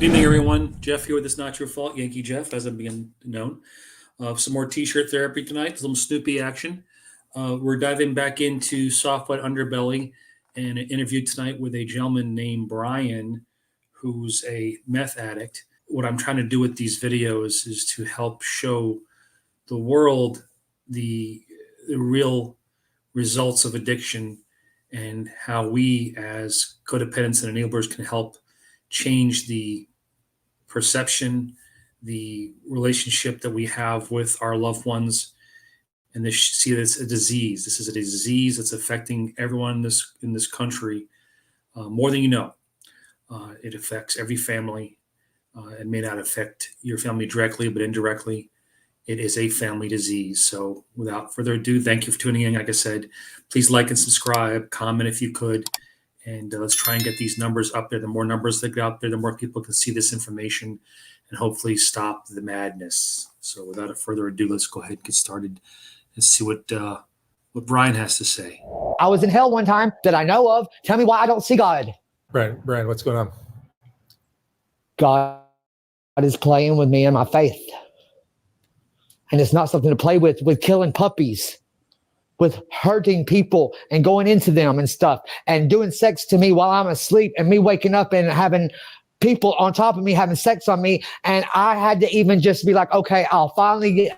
Good evening, everyone. Jeff here with It's Not Your Fault, Yankee Jeff, as I'm being known. Some more t-shirt therapy tonight, some Snoopy action. We're diving back into Soft White Underbelly and an interview tonight with a gentleman named Brian, who's a meth addict. What I'm trying to do with these videos is to help show the world the real results of addiction and how we as codependents and enablers can help change the perception, the relationship that we have with our loved ones, and this see this a disease. This is a disease that's affecting everyone in this country more than you know. It affects every family. It may not affect your family directly, but indirectly, it is a family disease. So, without further ado, thank you for tuning in. Like I said, please like and subscribe, comment if you could. And let's try and get these numbers up there. The more numbers that get out there, the more people can see this information and hopefully stop the madness. So without further ado, let's go ahead and get started and see what Brian has to say. I was in hell one time that I know of. Tell me why I don't see God. Brian, what's going on? God is playing with me and my faith. And it's not something to play with killing puppies, with hurting people and going into them and stuff and doing sex to me while I'm asleep and me waking up and having people on top of me having sex on me. And I had to even just be like, okay, I'll finally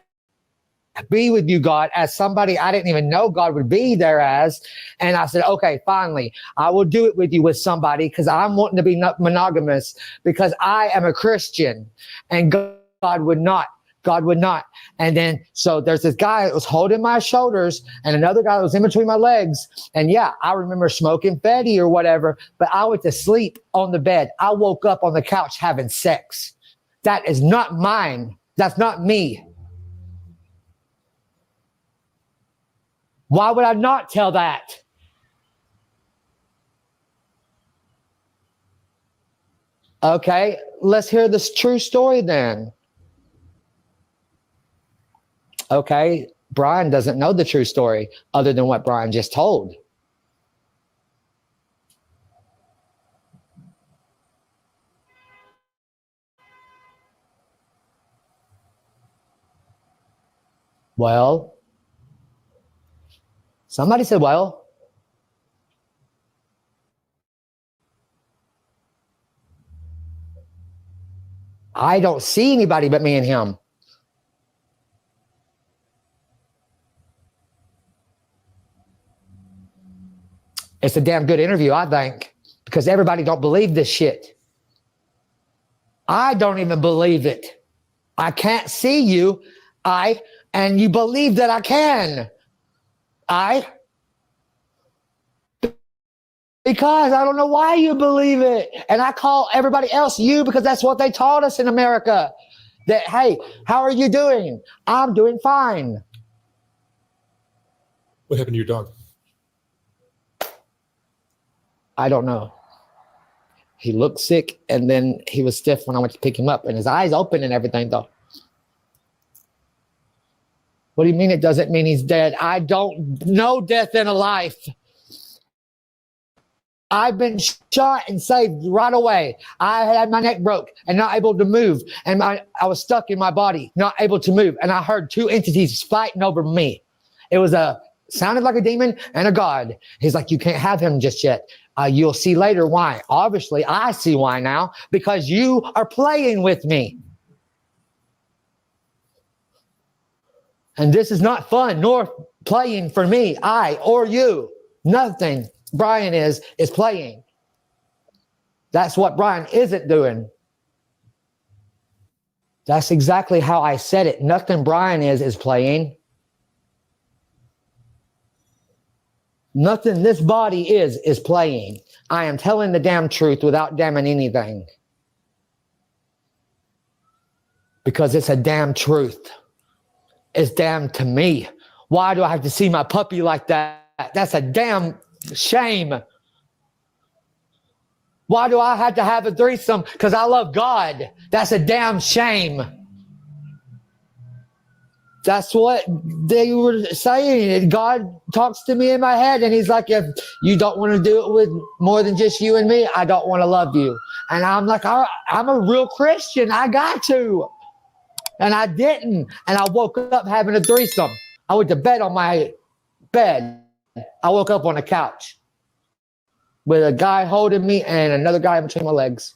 be with you, God, as somebody I didn't even know God would be there as. And I said, okay, finally, I will do it with you with somebody because I'm wanting to be monogamous because I am a Christian and God would not. God would not. And then, so there's this guy that was holding my shoulders and another guy that was in between my legs. And yeah, I remember smoking Fetty or whatever, but I went to sleep on the bed. I woke up on the couch having sex. That is not mine. That's not me. Why would I not tell that? Okay, let's hear this true story then. Okay, Brian doesn't know the true story other than what Brian just told. Well, somebody said, well, I don't see anybody but me and him. It's a damn good interview, I think, because everybody don't believe this shit. I don't even believe it. I can't see you, and you believe that I can. Because I don't know why you believe it. And I call everybody else you because that's what they taught us in America. That, hey, how are you doing? I'm doing fine. What happened to your dog? I don't know. He looked sick, and then he was stiff when I went to pick him up, and his eyes open and everything, though. What do you mean it doesn't mean he's dead? I don't know death in a life. I've been shot and saved right away. I had my neck broke and not able to move, and I was stuck in my body, not able to move, and I heard two entities fighting over me. It was sounded like a demon and a God. He's like, you can't have him just yet. You'll see later why. Obviously, I see why now, because you are playing with me. And this is not fun, nor playing for me, I or you. Nothing Brian is playing. That's what Brian isn't doing. That's exactly how I said it. Nothing Brian is playing. Nothing this body is playing. I am telling the damn truth without damning anything. Because it's a damn truth. It's damn to me. Why do I have to see my puppy like that? That's a damn shame. Why do I have to have a threesome? Because I love God. That's a damn shame. That's what they were saying. And God talks to me in my head, and he's like, if you don't want to do it with more than just you and me, I don't want to love you. And I'm like, I'm a real Christian. I got to. And I didn't. And I woke up having a threesome. I went to bed on my bed. I woke up on a couch with a guy holding me and another guy in between my legs.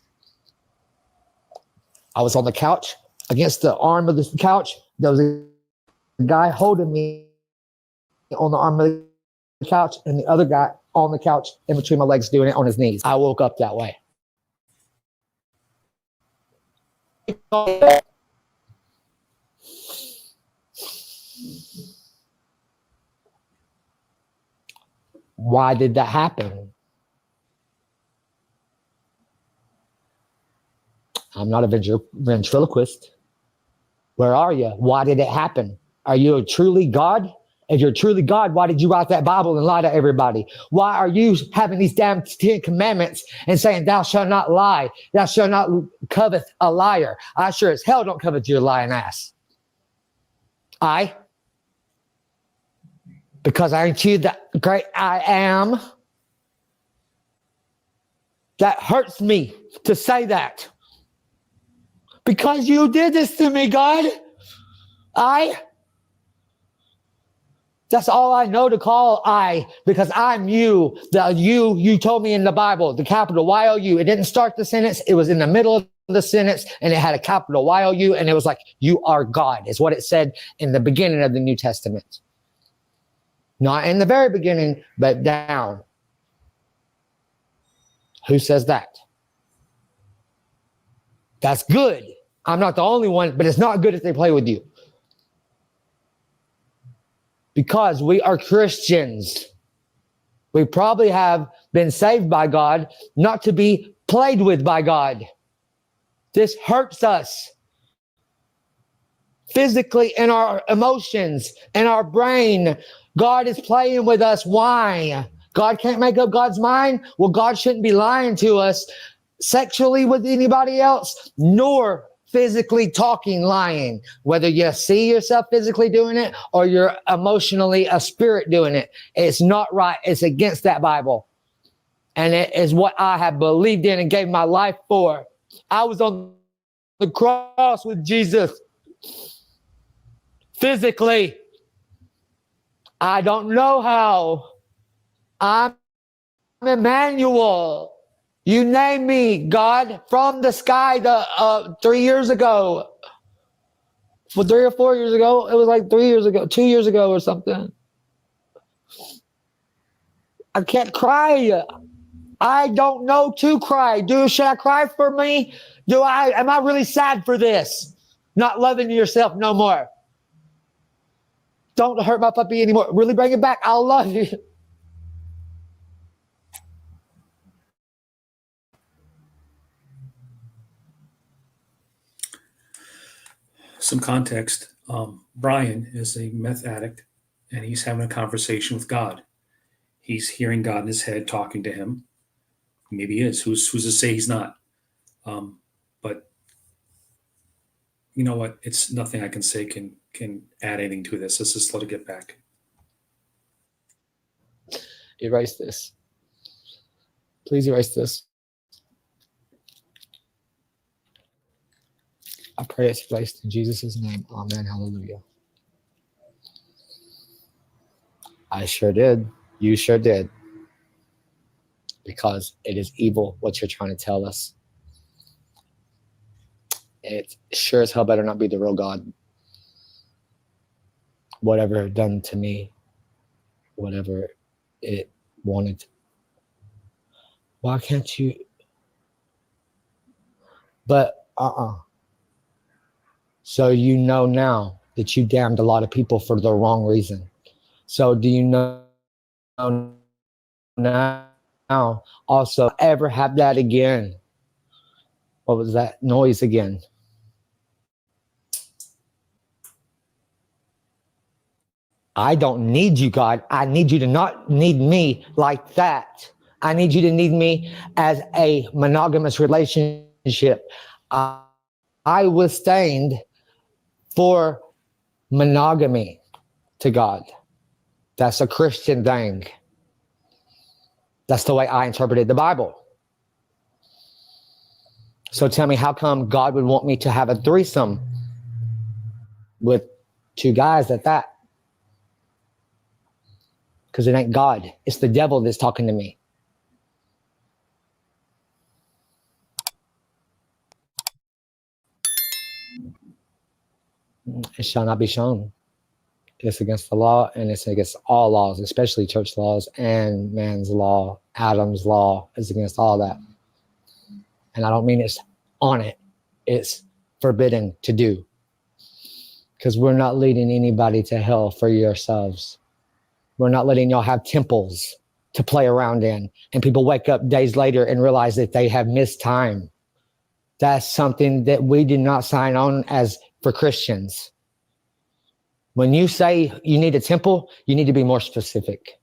I was on the couch against the arm of the couch. There was a guy holding me on the arm of the couch and the other guy on the couch in between my legs doing it on his knees. I woke up that way. Why did that happen? I'm not a ventriloquist. Where are you? Why did it happen? Are you truly God? If you're truly God, why did you write that Bible and lie to everybody? Why are you having these damn 10 commandments and saying, thou shalt not lie, thou shalt not covet a liar? I sure as hell don't covet your lying ass. Because aren't you the great I am? That hurts me to say that. Because you did this to me, God. That's all I know to call because I'm you. The you told me in the Bible, the capital Y-O-U. It didn't start the sentence. It was in the middle of the sentence, and it had a capital Y-O-U, and it was like, you are God, is what it said in the beginning of the New Testament. Not in the very beginning, but down. Who says that? That's good. I'm not the only one, but it's not good if they play with you. Because we are Christians. We probably have been saved by God, not to be played with by God. This hurts us. Physically, in our emotions, in our brain, God is playing with us. Why? God can't make up God's mind? Well, God shouldn't be lying to us sexually with anybody else, nor physically talking, lying. Whether you see yourself physically doing it or you're emotionally a spirit doing it, it's not right. It's against that Bible. And it is what I have believed in and gave my life for. I was on the cross with Jesus. Physically. I don't know how. I'm Emmanuel. You named me, God, from the sky 3 years ago. For 3 or 4 years ago. It was like 3 years ago, 2 years ago or something. I can't cry. I don't know to cry. Should I cry for me? Am I really sad for this? Not loving yourself no more. Don't hurt my puppy anymore. Really bring it back. I'll love you. Some context. Brian is a meth addict, and he's having a conversation with God. He's hearing God in his head talking to him. Maybe he is. Who's to say he's not? But you know what? It's nothing I can say can add anything to this. Let's just let it get back. Erase this. Please erase this. I pray it's placed in Jesus' name. Amen. Hallelujah. I sure did. You sure did. Because it is evil what you're trying to tell us. It sure as hell better not be the real God. Whatever it done to me, whatever it wanted. Why can't you? But So you know now that you damned a lot of people for the wrong reason. So do you know now also ever have that again? What was that noise again? I don't need you, God. I need you to not need me like that. I need you to need me as a monogamous relationship. I was stained for monogamy to God. That's a Christian thing. That's the way I interpreted the Bible. So tell me, how come God would want me to have a threesome with two guys at that? Because it ain't God. It's the devil that's talking to me. It shall not be shown. It's against the law, and it's against all laws, especially church laws and man's law. Adam's law is against all that. And I don't mean it's on it. It's forbidden to do. Because we're not leading anybody to hell for yourselves. We're not letting y'all have temples to play around in. And people wake up days later and realize that they have missed time. That's something that we did not sign on as for Christians. When you say you need a temple, you need to be more specific.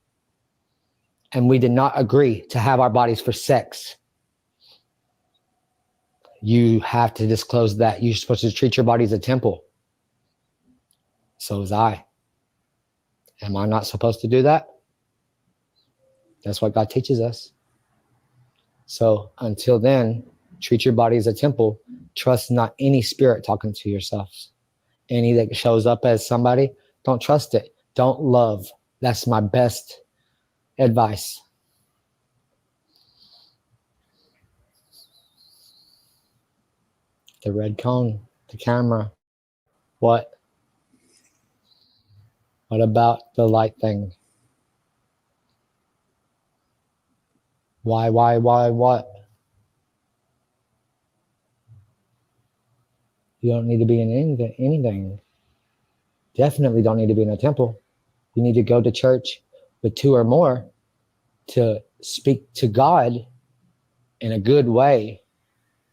And we did not agree to have our bodies for sex. You have to disclose that. You're supposed to treat your body as a temple. So was I. Am I not supposed to do that? That's what God teaches us. So until then, treat your body as a temple. Trust not any spirit talking to yourselves. Any that shows up as somebody, don't trust it. Don't love. That's my best advice. The red cone, the camera. What? What about the light thing? Why, what? You don't need to be in anything. Definitely don't need to be in a temple. You need to go to church with two or more to speak to God in a good way,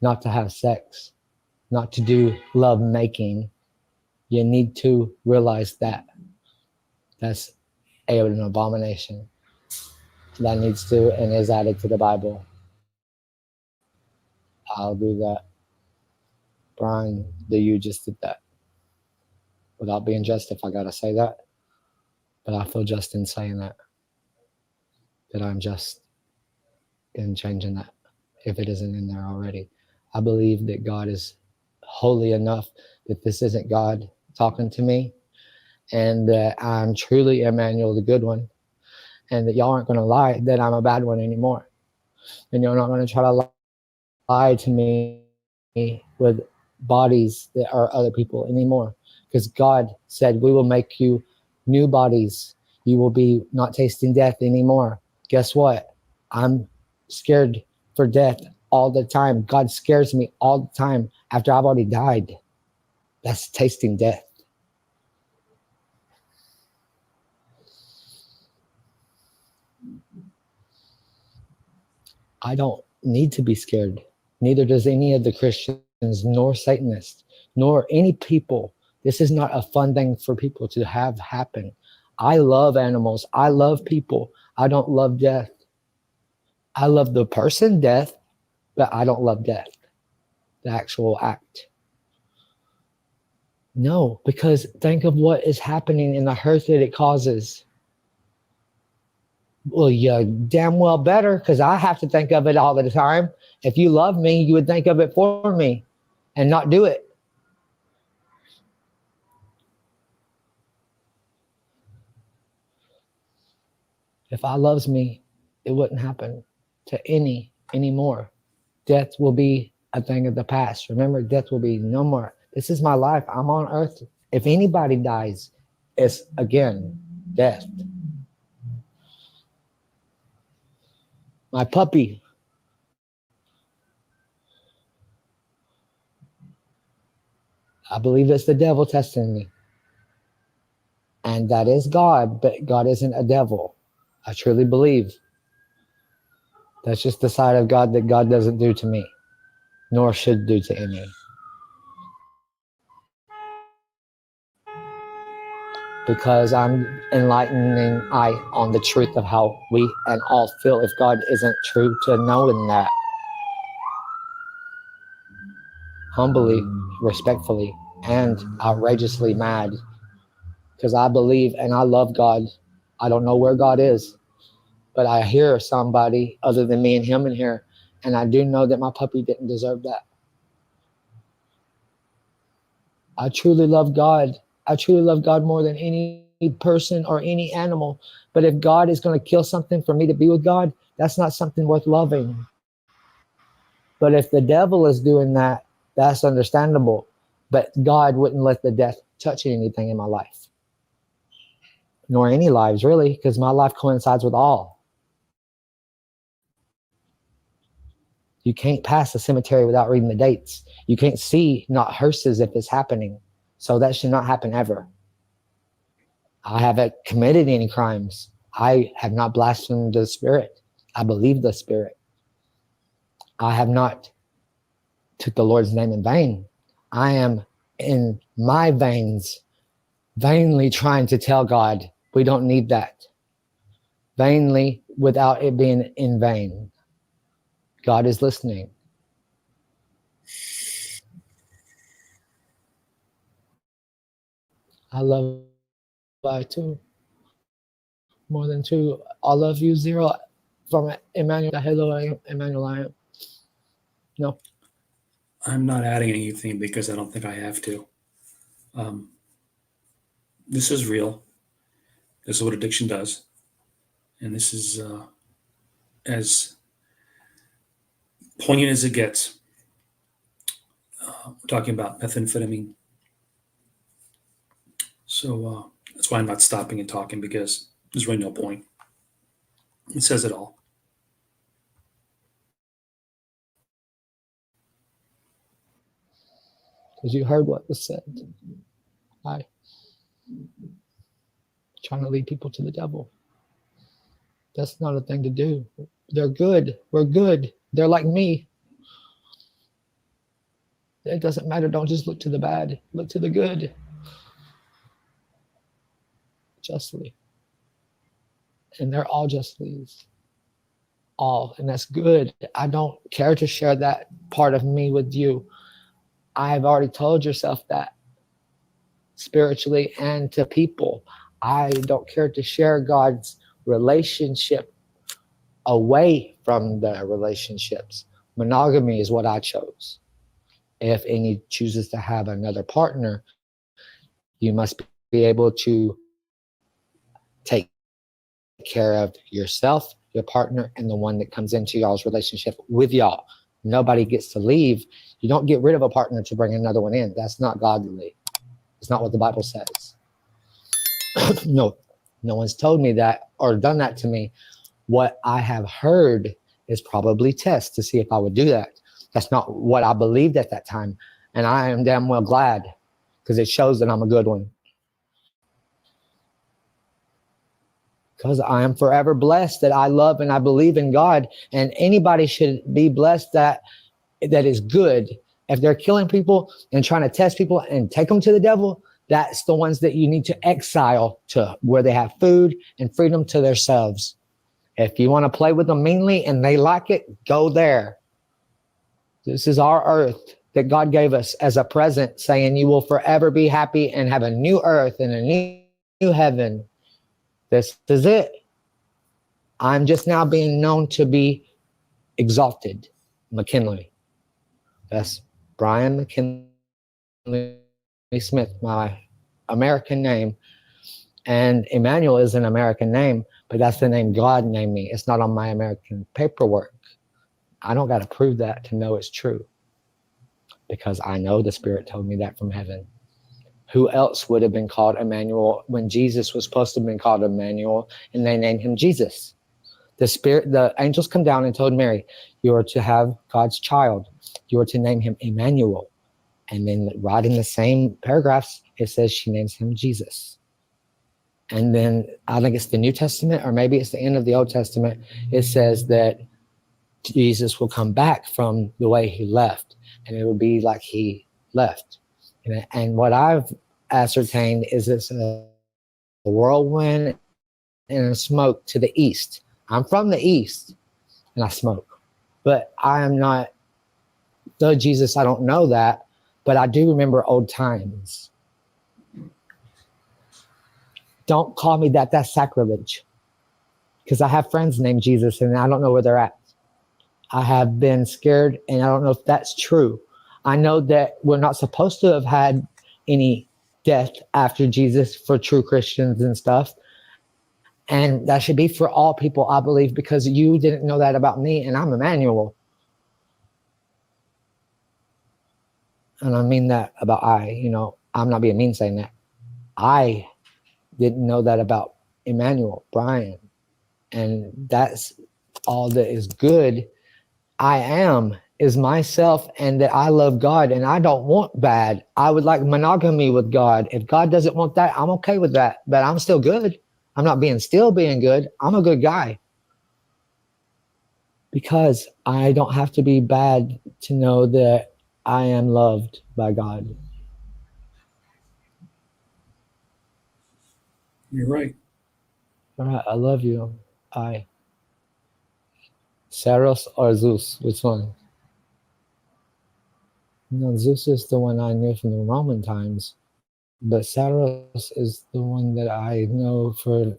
not to have sex, not to do love making. You need to realize that. That's an abomination. That needs to and is added to the Bible. I'll do that. Brian, you just did that. Without being just, if I gotta say that. But I feel just in saying that. That I'm just in changing that. If it isn't in there already. I believe that God is holy enough that this isn't God talking to me. And that I'm truly Emmanuel, the good one. And that y'all aren't going to lie that I'm a bad one anymore. And you're not going to try to lie to me with bodies that are other people anymore. Because God said, we will make you new bodies. You will be not tasting death anymore. Guess what? I'm scared for death all the time. God scares me all the time after I've already died. That's tasting death. I don't need to be scared. Neither does any of the Christians, nor Satanists, nor any people. This is not a fun thing for people to have happen. I love animals. I love people. I don't love death. I love the person death, but I don't love death, the actual act. No, because think of what is happening in the hurt that it causes. Well, you damn well better, because I have to think of it all the time. If you love me, you would think of it for me and not do it. If I loves me, it wouldn't happen to anymore. Death will be a thing of the past. Remember, death will be no more. This is my life. I'm on earth. If anybody dies, it's again, death. My puppy. I believe it's the devil testing me. And that is God, but God isn't a devil. I truly believe. That's just the side of God that God doesn't do to me, nor should do to any. Because I'm enlightening on the truth of how we and all feel if God isn't true to knowing that. Humbly, respectfully, and outrageously mad because I believe and I love God. I don't know where God is, but I hear somebody other than me and him in here. And I do know that my puppy didn't deserve that. I truly love God. I truly love God more than any person or any animal. But if God is going to kill something for me to be with God, that's not something worth loving. But if the devil is doing that, that's understandable. But God wouldn't let the death touch anything in my life, nor any lives really, because my life coincides with all. You can't pass a cemetery without reading the dates. You can't see not hearses if it's happening. So that should not happen ever. I haven't committed any crimes. I have not blasphemed the Spirit. I believe the Spirit. I have not took the Lord's name in vain. I am in my veins, vainly trying to tell God, we don't need that. Vainly, without it being in vain. God is listening. I love I too. More than two. I love you, Zero. From Emmanuel. Hello, Emmanuel. I am. No. I'm not adding anything because I don't think I have to. Um, this is real. This is what addiction does. And this is as poignant as it gets. We're talking about methamphetamine. So that's why I'm not stopping and talking, because there's really no point. It says it all. Because you heard what was said. I trying to lead people to the devil. That's not a thing to do. They're good. We're good. They're like me. It doesn't matter. Don't just look to the bad. Look to the good. Justly. And they're all justlies. All. And that's good. I don't care to share that part of me with you. I've already told yourself that. Spiritually and to people. I don't care to share God's relationship away from the relationships. Monogamy is what I chose. If any chooses to have another partner, you must be able to take care of yourself, your partner, and the one that comes into y'all's relationship with y'all. Nobody gets to leave. You don't get rid of a partner to bring another one in. That's not godly. It's not what the Bible says. No one's told me that or done that to me. What I have heard is probably test to see if I would do that. That's not what I believed at that time. And I am damn well glad, because it shows that I'm a good one. Because I am forever blessed that I love and I believe in God. And anybody should be blessed that is good. If they're killing people and trying to test people and take them to the devil, that's the ones that you need to exile to where they have food and freedom to themselves. If you want to play with them meanly and they like it, go there. This is our earth that God gave us as a present, saying you will forever be happy and have a new earth and a new heaven. This is it. I'm just now being known to be exalted. McKinley. That's Brian McKinley Smith, my American name. And Emmanuel is an American name, but that's the name God named me. It's not on my American paperwork. I don't got to prove that to know it's true, because I know the Spirit told me that from heaven. Who else would have been called Emmanuel when Jesus was supposed to have been called Emmanuel and they named him Jesus? The angels come down and told Mary, you are to have God's child. You are to name him Emmanuel. And then right in the same paragraphs, it says she names him Jesus. And then I think it's the New Testament, or maybe it's the end of the Old Testament. It says that Jesus will come back from the way he left, and it will be like he left. And what I've ascertained is it's a whirlwind and a smoke to the east. I'm from the east, and I smoke. But I am not the Jesus. I don't know that, but I do remember old times. Don't call me that. That's sacrilege. Because I have friends named Jesus and I don't know where they're at. I have been scared and I don't know if that's true. I know that we're not supposed to have had any death after Jesus for true Christians and stuff. And that should be for all people, I believe, because you didn't know that about me and I'm Emmanuel. And I mean that about I'm not being mean saying that. I didn't know that about Emmanuel, Brian. And that's all that is good. I am is myself, and that I love God and I don't want bad. I would like monogamy with God. If God doesn't want that, I'm okay with that, but I'm still good. I'm not still being good. I'm a good guy because I don't have to be bad to know that I am loved by God. You're right. All right, I love you. Saros or Zeus? Which one? No, Zeus is the one I knew from the Roman times, but Saros is the one that I know for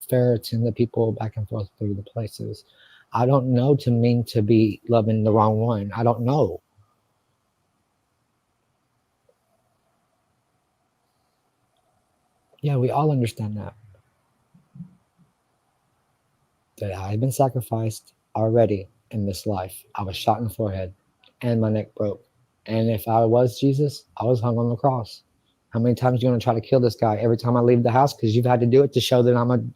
ferreting the people back and forth through the places. I don't know to mean to be loving the wrong one. I don't know. Yeah, we all understand that. That I had been sacrificed already in this life. I was shot in the forehead and my neck broke. And if I was Jesus, I was hung on the cross. How many times do you want to try to kill this guy every time I leave the house? Because you've had to do it to show that I'm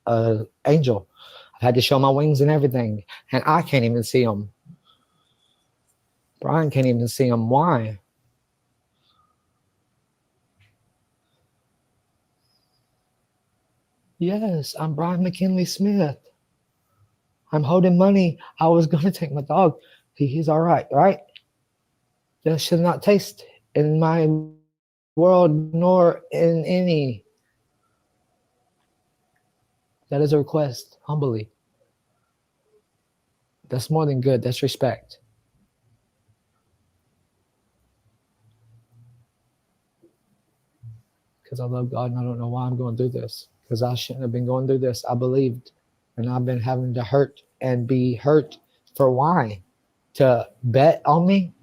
a angel. I've had to show my wings and everything. And I can't even see them. Brian can't even see them. Why? Yes, I'm Brian McKinley Smith. I'm holding money. I was going to take my dog. He's all right, right? That should not taste in my world nor in any. That is a request, humbly. That's more than good. That's respect. Because I love God and I don't know why I'm going through this. Because I shouldn't have been going through this. I believed. And I've been having to hurt and be hurt for why? To bet on me?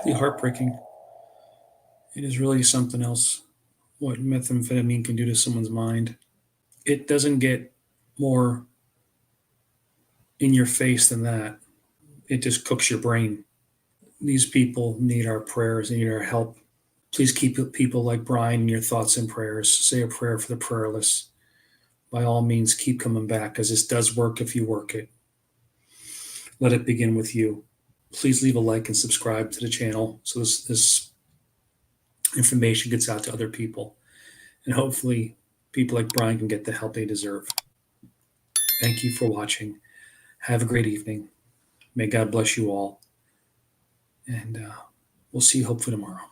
Truly heartbreaking. It is really something else what methamphetamine can do to someone's mind. It doesn't get more in your face than that. It just cooks your brain. These people need our prayers, they need our help. Please keep people like Brian in your thoughts and prayers. Say a prayer for the prayerless. By all means, keep coming back because this does work if you work it. Let it begin with you. Please leave a like and subscribe to the channel so this information gets out to other people. And hopefully, people like Brian can get the help they deserve. Thank you for watching. Have a great evening. May God bless you all. And we'll see you hopefully tomorrow.